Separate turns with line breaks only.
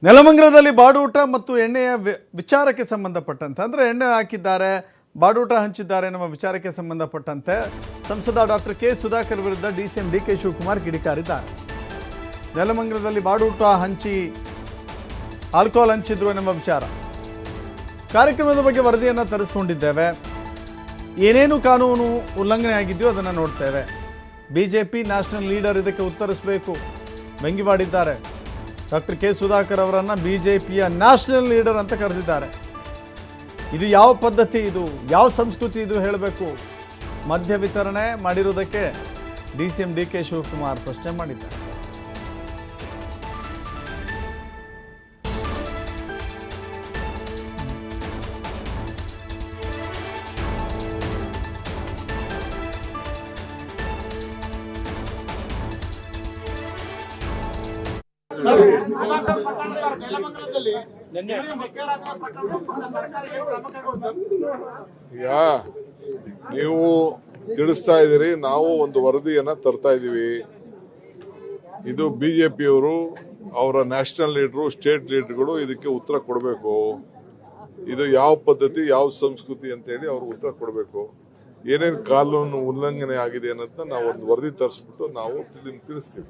ನೆಲಮಂಗಲದಲ್ಲಿ ಬಾಡೂಟ ಮತ್ತು ಎಣ್ಣೆಯ ವಿಚಾರಕ್ಕೆ ಸಂಬಂಧಪಟ್ಟಂತೆ ಅಂದರೆ ಎಣ್ಣೆ ಹಾಕಿದ್ದಾರೆ, ಬಾಡೂಟ ಹಂಚಿದ್ದಾರೆ ನಮ್ಮ ವಿಚಾರಕ್ಕೆ ಸಂಬಂಧಪಟ್ಟಂತೆ ಸಂಸದ ಡಾಕ್ಟರ್ ಕೆ ಸುಧಾಕರ್ ವಿರುದ್ಧ ಡಿಸಿಎಂ ಡಿಕೆ ಶಿವಕುಮಾರ್ ಕಿಡಿಕಾರಿದ್ದಾರೆ. ನೆಲಮಂಗಲದಲ್ಲಿ ಬಾಡೂಟ ಹಂಚಿ ಆಲ್ಕೋಹಾಲ್ ಹಂಚಿದ್ರು ಎನ್ನುವ ವಿಚಾರ ಕಾರ್ಯಕ್ರಮದ ಬಗ್ಗೆ ವರದಿಯನ್ನು ತರಿಸಿಕೊಂಡಿದ್ದೇವೆ. ಏನೇನು ಕಾನೂನು ಉಲ್ಲಂಘನೆ ಆಗಿದೆಯೋ ಅದನ್ನು ನೋಡ್ತೇವೆ. ಬಿಜೆಪಿ ನ್ಯಾಷನಲ್ ಲೀಡರ್ ಇದಕ್ಕೆ ಉತ್ತರಿಸಬೇಕು ವ್ಯಂಗ್ಯವಾಡಿದ್ದಾರೆ. ಡಾಕ್ಟರ್ ಕೆ ಸುಧಾಕರ್ ಅವರನ್ನು ಬಿಜೆಪಿಯ ನ್ಯಾಷನಲ್ ಲೀಡರ್ ಅಂತ ಕರೆದಿದ್ದಾರೆ. ಇದು ಯಾವ ಪದ್ಧತಿ, ಇದು ಯಾವ ಸಂಸ್ಕೃತಿ ಇದು ಹೇಳಬೇಕು. ಮದ್ಯ ವಿತರಣೆ ಮಾಡಿರುವುದಕ್ಕೆ ಡಿಸಿಎಂ ಡಿಕೆ ಶಿವಕುಮಾರ್ ಪ್ರಶ್ನೆ ಮಾಡಿದ್ದಾರೆ.
ನೀವು ತಿಳಿಸ್ತಾ ಇದ್ದೀರಿ, ನಾವು ಒಂದು ವರದಿಯನ್ನ ತರ್ತಾ ಇದ್ದೀವಿ. ಇದು ಬಿಜೆಪಿಯವರು, ಅವರ ನ್ಯಾಷನಲ್ ಲೀಡರು, ಸ್ಟೇಟ್ ಲೀಡರ್ಗಳು ಇದಕ್ಕೆ ಉತ್ತರ ಕೊಡಬೇಕು. ಇದು ಯಾವ ಪದ್ಧತಿ, ಯಾವ ಸಂಸ್ಕೃತಿ ಅಂತ ಹೇಳಿ ಅವರು ಉತ್ತರ ಕೊಡಬೇಕು. ಏನೇನು ಕಾನೂನು ಉಲ್ಲಂಘನೆ ಆಗಿದೆ ಅನ್ನೋದನ್ನ ನಾವು ಒಂದು ವರದಿ ತರಿಸ್ಬಿಟ್ಟು ನಾವು ತಿಳಿಸ್ತೀವಿ.